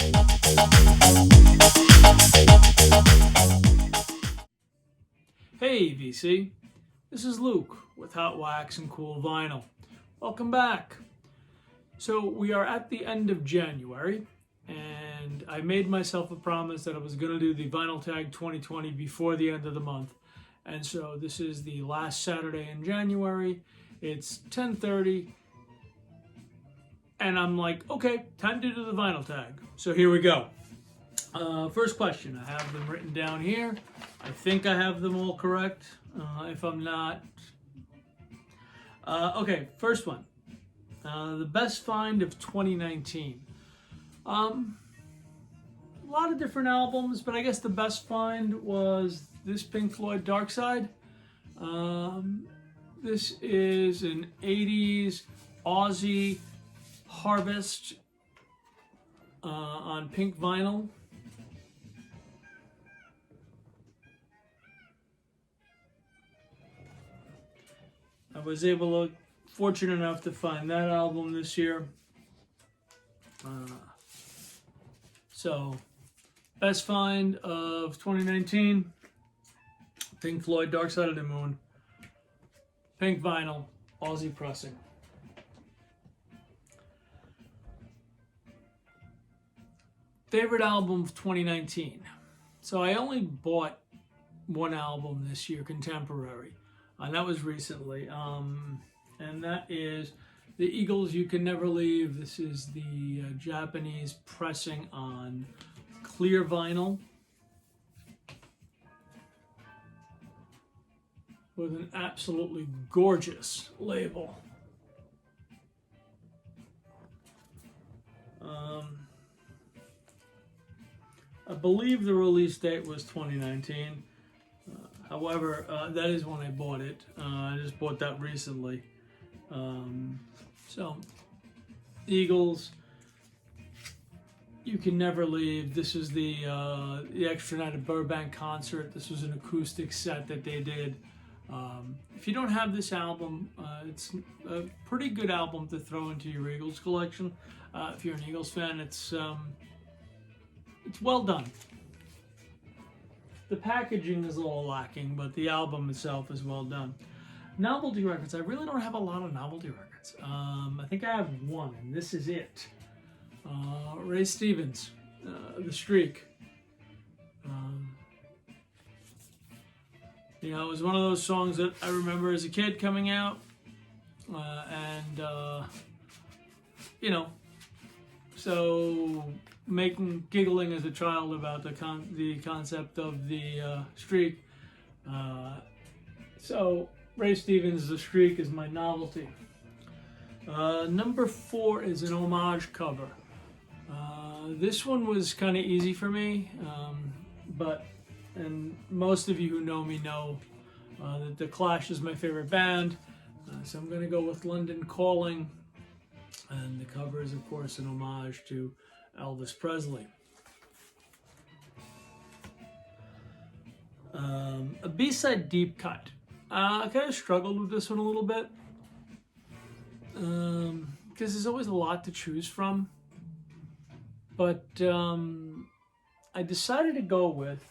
Hey VC, this is Luke with Hot Wax and Cool Vinyl. Welcome back. So we are at the end of January, and I made myself a promise that I was going to do the Vinyl Tag 2020 before the end of the month. And so this is the last Saturday in January. It's 10:30, and I'm like, okay, time to do the Vinyl Tag. So here we go. First question, I have them written down here. I think I have them all correct. If I'm not, okay, first one. The best find of 2019. A lot of different albums, but I guess the best find was this Pink Floyd Dark Side. This is an 80s Aussie Harvest on pink vinyl. I was fortunate enough to find that album this year. So, best find of 2019, Pink Floyd, Dark Side of the Moon, pink vinyl, Aussie pressing. Favorite album of 2019. So I only bought one album this year, contemporary. And that was recently. And that is the Eagles' You Can Never Leave. This is the Japanese pressing on clear vinyl with an absolutely gorgeous label. I believe the release date was 2019. However, that is when I bought it. I just bought that recently. So, Eagles, You Can Never Leave. This is the Extra Night at Burbank concert. This was an acoustic set that they did. If you don't have this album, it's a pretty good album to throw into your Eagles collection. If you're an Eagles fan, it's well done. The packaging is a little lacking, but the album itself is well done. Novelty records. I really don't have a lot of novelty records. I think I have one, and this is it. Ray Stevens, The Streak. You know, it was one of those songs that I remember as a kid coming out, you know, so giggling as a child about the concept of the streak. So Ray Stevens' The Streak is my novelty. Number 4 is an homage cover. This one was kind of easy for me, and most of you who know me know that The Clash is my favorite band, so I'm going to go with London Calling, and the cover is of course an homage to Elvis Presley. A B-side deep cut. I kind of struggled with this one a little bit because there's always a lot to choose from, but I decided to go with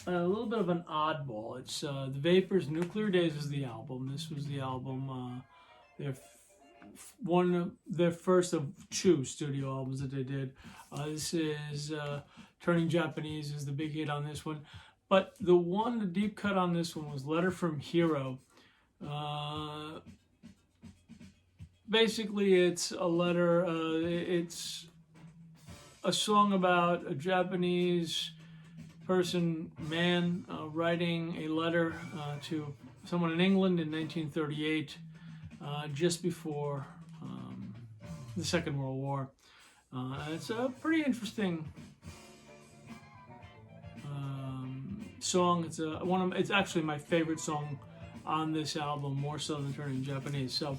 a little bit of an oddball. It's The Vapors' Nuclear Days is the album. This was the album, their first of 2 studio albums that they did. This is Turning Japanese is the big hit on this one. But the deep cut on this one was Letter from Hero. Basically, it's a letter, it's a song about a Japanese man writing a letter to someone in England in 1938, just before the Second World War. It's a pretty interesting song. It's actually my favorite song on this album, more so than Turning Japanese. So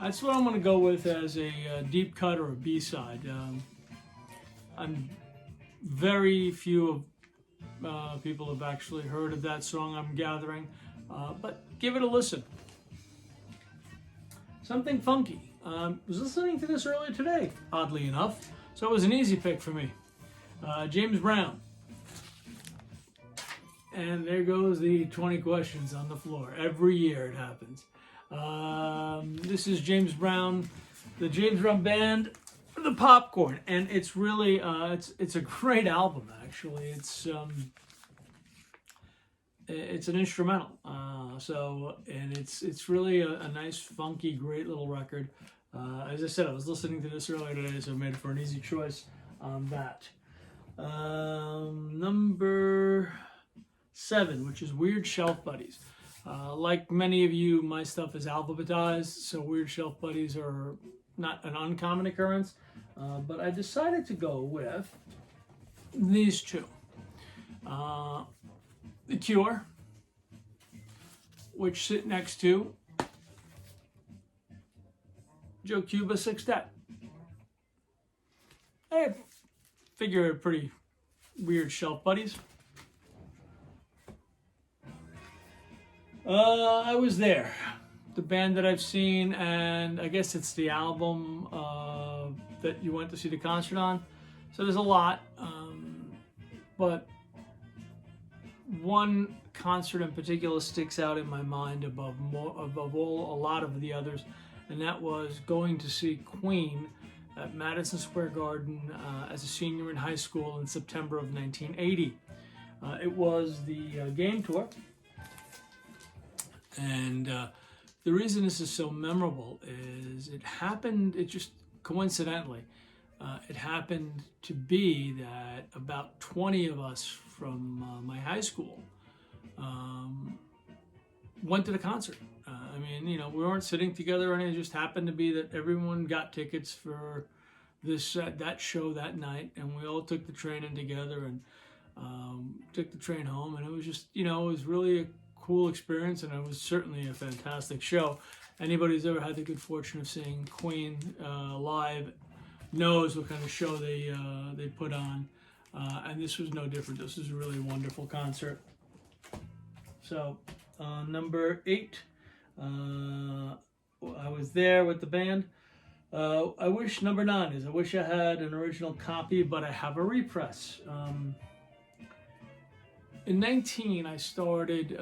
that's what I'm going to go with as a deep cut or a B-side. I'm very few of people have actually heard of that song, I'm gathering, but give it a listen. Something funky. Was listening to this earlier today, oddly enough. So it was an easy pick for me. James Brown. And there goes the 20 questions on the floor. Every year it happens. This is James Brown, the James Brown Band, The Popcorn. And it's really, it's a great album, actually. It's an instrumental. And it's really a nice, funky, great little record. As I said, I was listening to this earlier today, so I made it for an easy choice on that. Number 7, which is Weird Shelf Buddies. Like many of you, my stuff is alphabetized, so Weird Shelf Buddies are not an uncommon occurrence. But I decided to go with these two. The Cure, which sit next to Joe Cuba Sextet. I figure pretty weird shelf buddies. I was there. The band that I've seen, and I guess it's the album that you went to see the concert on. So there's a lot, but one concert in particular sticks out in my mind above a lot of the others, and that was going to see Queen at Madison Square Garden as a senior in high school in September of 1980. It was the Game Tour, and the reason this is so memorable is it just coincidentally, it happened to be that about 20 of us from my high school went to the concert. I mean, you know, we weren't sitting together, and it just happened to be that everyone got tickets for that show that night, and we all took the train in together and took the train home, and it was just, you know, it was really a cool experience, and it was certainly a fantastic show. Anybody who's ever had the good fortune of seeing Queen live knows what kind of show they put on, and this was no different. This was a really wonderful concert. So, number 8, I was there with the band. I wish number 9 is I wish I had an original copy, but I have a repress. In 19, I started.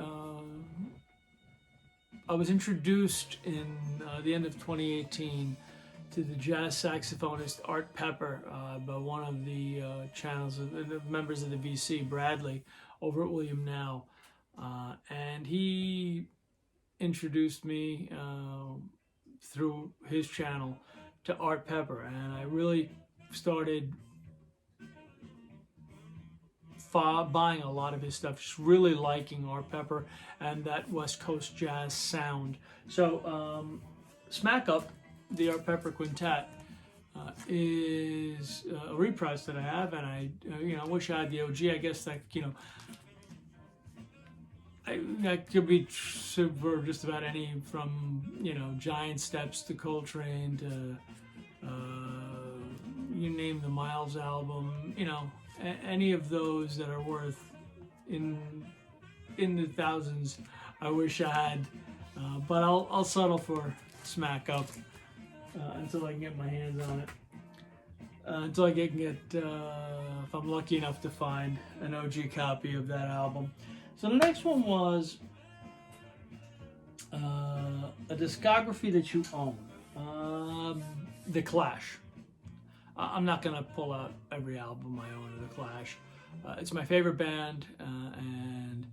I was introduced in the end of 2018 to the jazz saxophonist Art Pepper by one of the the members of the VC, Bradley, over at William Now. And he introduced me through his channel to Art Pepper, and I really started buying a lot of his stuff, just really liking Art Pepper and that West Coast jazz sound. So Smack Up, the Art Pepper Quintet, is a reprise that I have, and I wish I had the OG. I guess that, that could be for just about any, from Giant Steps to Coltrane to you name the Miles album, any of those that are worth in the thousands. I wish I had, but I'll settle for Smack Up until I can get my hands on it. Until I can get, if I'm lucky enough to find an OG copy of that album. So the next one was a discography that you own. The Clash. I'm not going to pull out every album I own of The Clash. It's my favorite band, and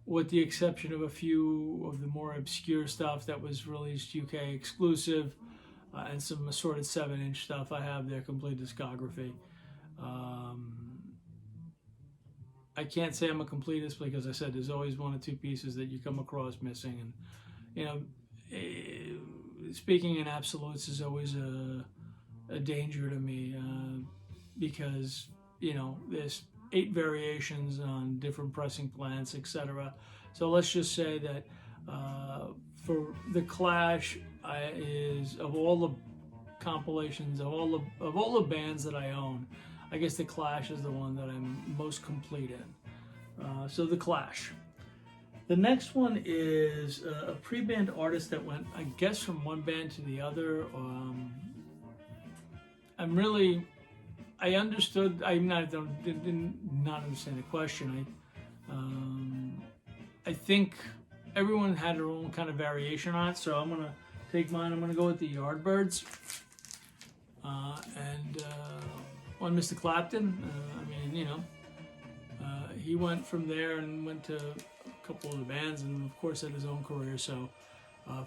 with the exception of a few of the more obscure stuff that was released UK exclusive, and some assorted 7-inch stuff, I have their complete discography. I can't say I'm a completist because I said there's always one or two pieces that you come across missing, and speaking in absolutes is always a danger to me, because there's 8 variations on different pressing plants, etc. So let's just say that for The Clash is, of all the compilations of all the bands that I own, I guess The Clash is the one that I'm most complete in. So The Clash. The next one is a pre-band artist that went, I guess, from one band to the other. I'm really I understood. Did not understand the question. I think everyone had their own kind of variation on it, so I'm gonna take mine. I'm gonna go with the Yardbirds, and on Mr. Clapton. He went from there and went to a couple of the bands, and of course had his own career. So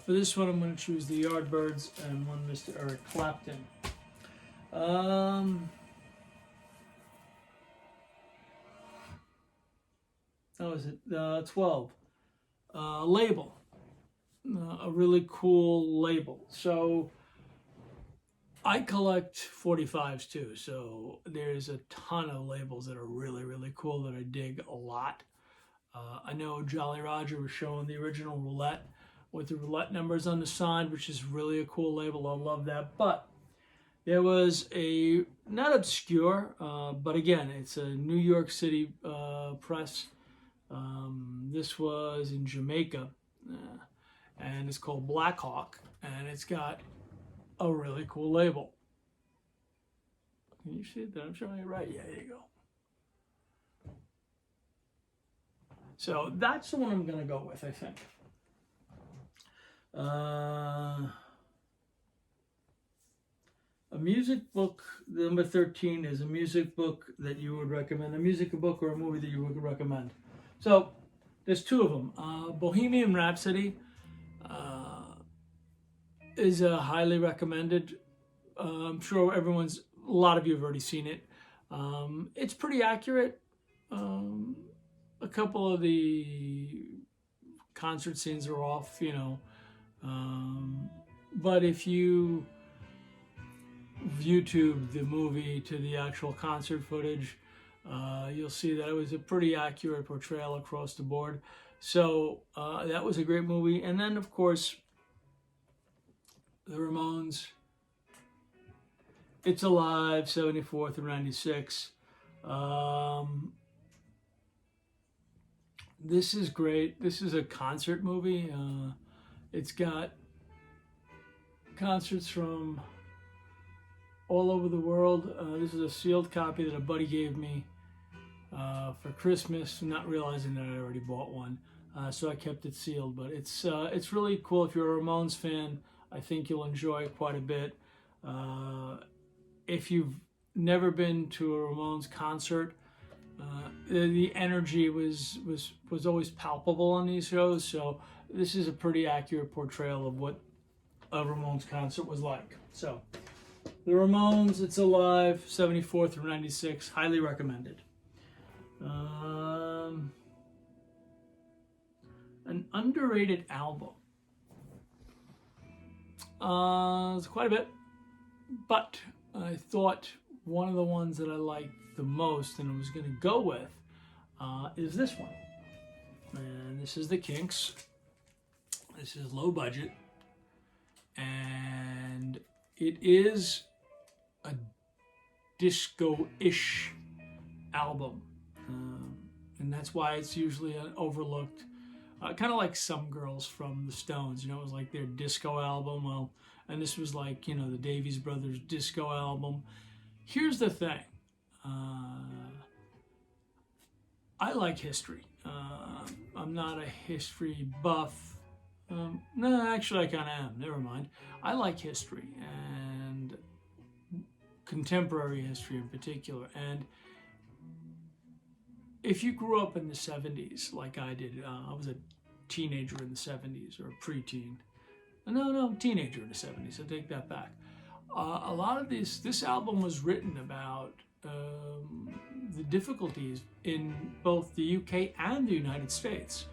for this one, I'm gonna choose the Yardbirds and one Mr. Eric Clapton. That was it. 12. Label. A really cool label. So I collect 45s too. So there's a ton of labels that are really, really cool that I dig a lot. I know Jolly Roger was showing the original roulette with the roulette numbers on the side, which is really a cool label. I love that. But there was a, not obscure, but again, it's a New York City press. This was in Jamaica, and it's called Blackhawk, and it's got a really cool label. Can you see that I'm showing it right? Yeah, there you go. So that's the one I'm gonna go with, I think. A music book, number 13 is a music book that you would recommend, a music book or a movie that you would recommend. So there's two of them. Bohemian Rhapsody is highly recommended. I'm sure a lot of you have already seen it. It's pretty accurate. A couple of the concert scenes are off, but if you YouTube the movie to the actual concert footage, you'll see that it was a pretty accurate portrayal across the board. So that was a great movie. And then, of course, the Ramones, It's Alive, 74 through 96. This is great. This is a concert movie. It's got concerts from all over the world. This is a sealed copy that a buddy gave me for Christmas, not realizing that I already bought one. So I kept it sealed, but it's really cool. If you're a Ramones fan, I think you'll enjoy it quite a bit. If you've never been to a Ramones concert, the energy was always palpable on these shows. So this is a pretty accurate portrayal of what a Ramones concert was like. So the Ramones, It's Alive, 74 through 96, highly recommended. An underrated album. It's quite a bit, but I thought one of the ones that I liked the most and I was going to go with is this one. And this is the Kinks. This is low budget. And it is a disco-ish album. And that's why it's usually an overlooked, kind of like Some Girls from the Stones. It was like their disco album. Well, and this was like, the Davies Brothers disco album. Here's the thing. I like history. I'm not a history buff. No, actually I kind of am. Never mind. I like history and contemporary history in particular. And if you grew up in the 70s like I did, I was a teenager in the 70s or a preteen. No, teenager in the 70s. I take that back. A lot of this album was written about the difficulties in both the UK and the United States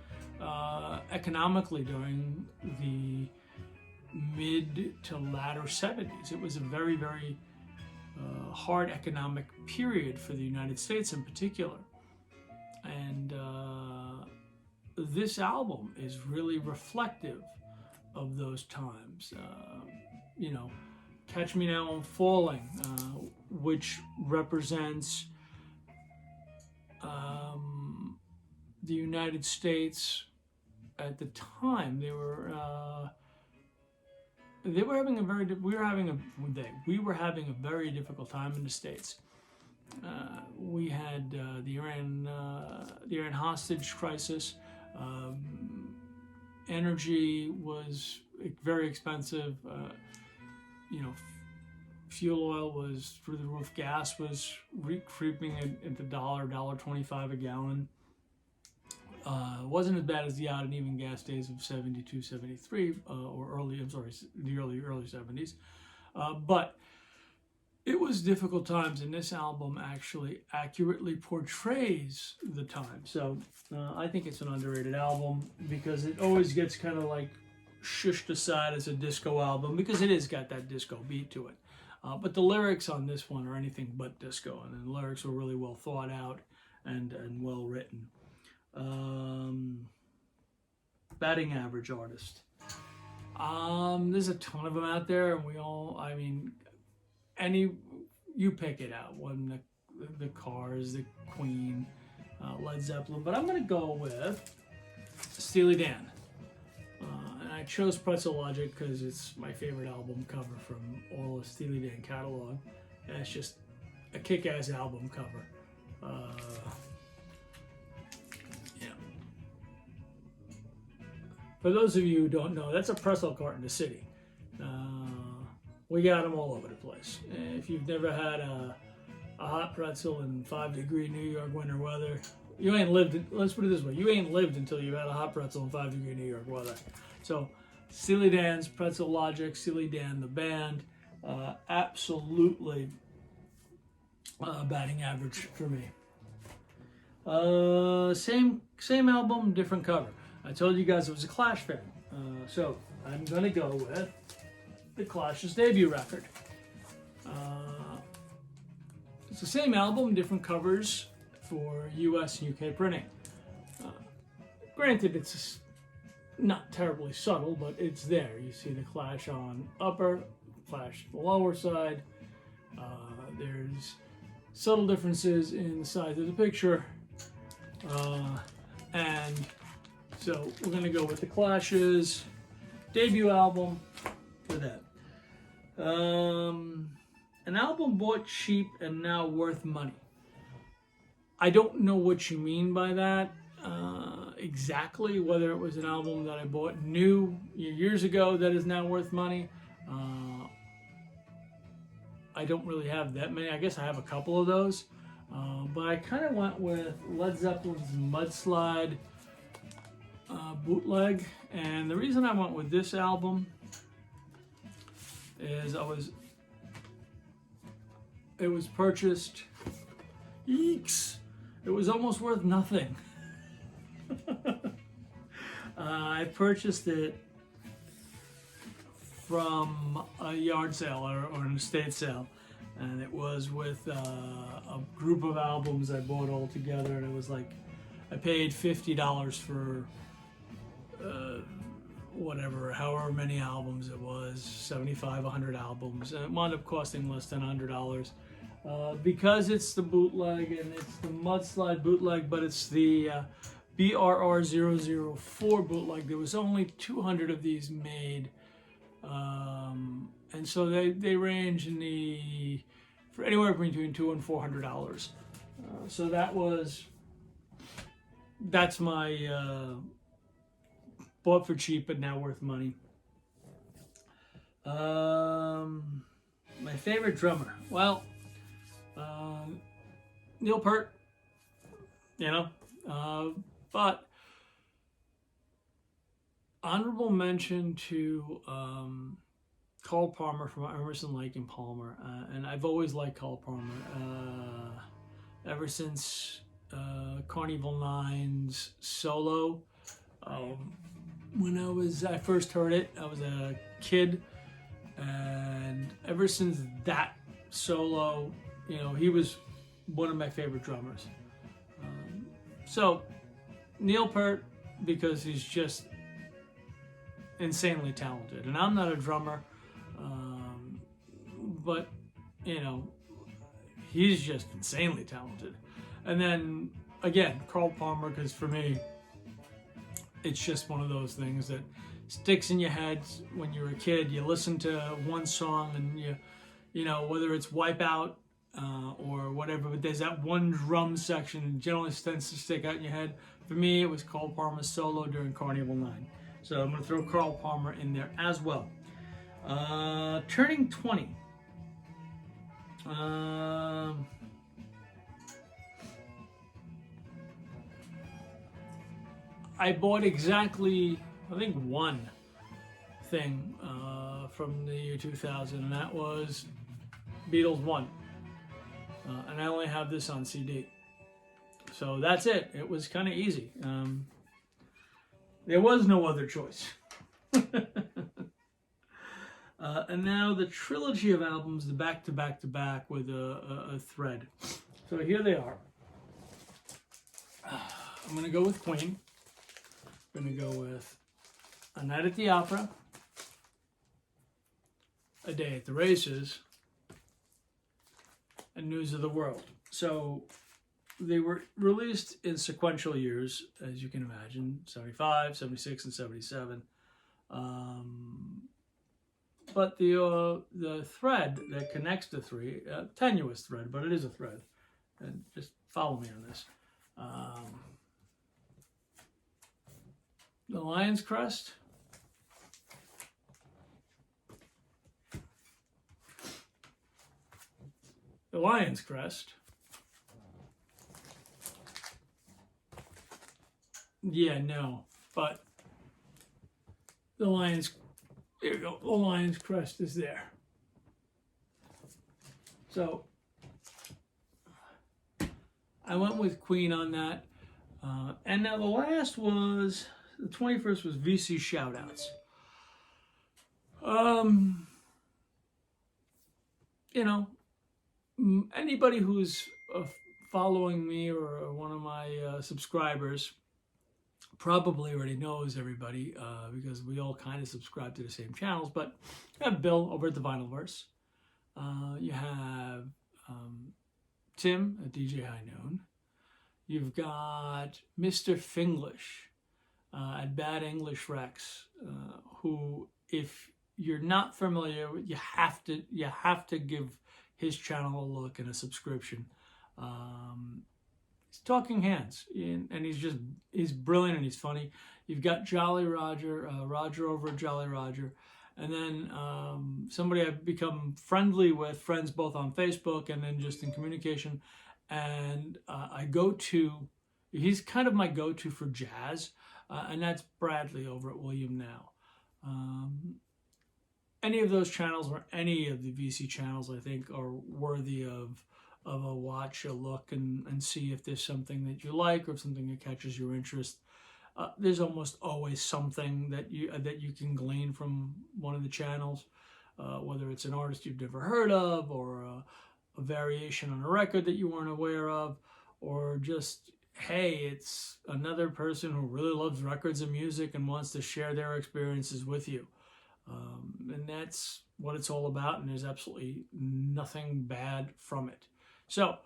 economically during the mid to latter 70s. It was a very, very hard economic period for the United States in particular. And this album is really reflective of those times. Catch Me Now I'm Falling, which represents the United States at the time. We were having a very difficult time in the States. We had the Iran hostage crisis. Energy was very expensive. Fuel oil was through the roof. Gas was creeping into $1.25 a gallon. It wasn't as bad as the odd and even gas days of 72, 73, the early 70s. But it was difficult times, and this album actually accurately portrays the time. So I think it's an underrated album because it always gets kind of like shushed aside as a disco album because it has got that disco beat to it. But the lyrics on this one are anything but disco, and the lyrics were really well thought out and well written. Batting average artist. There's a ton of them out there, and you pick it out. One, the Cars, the Queen, Led Zeppelin, but I'm gonna go with Steely Dan. And I chose Pretzel Logic because it's my favorite album cover from all of Steely Dan catalog. And it's just a kick-ass album cover. For those of you who don't know, that's a pretzel cart in the city. We got them all over the place. If you've never had a hot pretzel in 5-degree New York winter weather, you ain't lived. Let's put it this way: you ain't lived until you've had a hot pretzel in 5-degree New York weather. So, Steely Dan's Pretzel Logic, Steely Dan the band, absolutely batting average for me. Same album, different cover. I told you guys I was a Clash fan, so I'm gonna go with the Clash's debut record. It's the same album, different covers for US and UK printing. Granted, it's not terribly subtle, but it's there. You see the Clash on upper, Clash the lower side. There's subtle differences in the size of the picture, and so we're gonna go with the Clash's debut album for that. An album bought cheap and now worth money. I don't know what you mean by that exactly, whether it was an album that I bought new years ago that is now worth money. I don't really have that many. I guess I have a couple of those. But I kind of went with Led Zeppelin's Mudslide bootleg. And the reason I went with this album is it was purchased, yeeks, it was almost worth nothing. I purchased it from a yard sale or an estate sale, and it was with a group of albums I bought all together, and it was like I paid $50 for however many albums it was, 75, 100 albums, and it wound up costing less than $100 because it's the bootleg and it's the Mudslide bootleg, but it's the BRR004 bootleg. There was only 200 of these made, and so they range for anywhere between $200 and $400. So that's my bought for cheap but now worth money. My favorite drummer, well, Neil Peart, but honorable mention to Carl Palmer from Emerson, Lake and Palmer, and I've always liked Carl Palmer ever since Carnival 9's solo. When I first heard it, I was a kid, and ever since that solo, he was one of my favorite drummers. So Neil Peart, because he's just insanely talented, and I'm not a drummer, but he's just insanely talented. And then again, Carl Palmer, because for me, it's just one of those things that sticks in your head when you're a kid. You listen to one song and you whether it's Wipeout or whatever, but there's that one drum section that generally tends to stick out in your head. For me, it was Carl Palmer's solo during Carnival 9. So I'm going to throw Carl Palmer in there as well. Turning 20. I bought exactly, I think, one thing from the year 2000, and that was Beatles 1. And I only have this on CD. So that's it. It was kind of easy. There was no other choice. And now the trilogy of albums, the back-to-back-to-back with a thread. So here they are. I'm going to go with Queen. I'm going to go with A Night at the Opera, A Day at the Races, and News of the World. So they were released in sequential years, as you can imagine, 75, 76, and 77. But the thread that connects the three, tenuous thread, but it is a thread, and just follow me on this. The Lion's Crest, the Lion's Crest. Yeah, no, but the Lion's, there you go, the Lion's Crest is there. So I went with Queen on that. And now the last was, the 21st was VC Shoutouts. You know, anybody who's following me or one of my subscribers probably already knows everybody because we all kind of subscribe to the same channels. But you have Bill over at the Vinylverse. You have Tim at DJ High Noon. You've got Mr. Finglish at Bad English Rex, who, if you're not familiar, you have to give his channel a look and a subscription. He's talking hands, and he's brilliant and he's funny. You've got Jolly Roger, Roger over at Jolly Roger, and then somebody I've become friendly with, friends both on Facebook and then just in communication. And he's kind of my go-to for jazz, and that's Bradley over at William Now. Any of those channels or any of the VC channels, I think, are worthy of a watch, a look, and see if there's something that you like or something that catches your interest. There's almost always something that you can glean from one of the channels, whether it's an artist you've never heard of, or a variation on a record that you weren't aware of, or just, hey, it's another person who really loves records and music and wants to share their experiences with you. And that's what it's all about, and there's absolutely nothing bad from it. So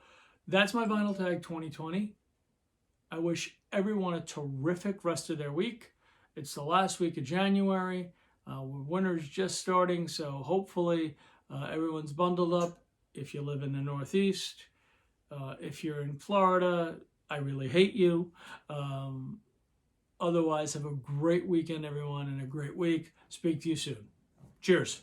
that's my Vinyl Tag 2020. I wish everyone a terrific rest of their week. It's the last week of January. Winter's just starting, so hopefully everyone's bundled up. If you live in the Northeast, if you're in Florida, I really hate you. Otherwise, have a great weekend, everyone, and a great week. Speak to you soon. Cheers.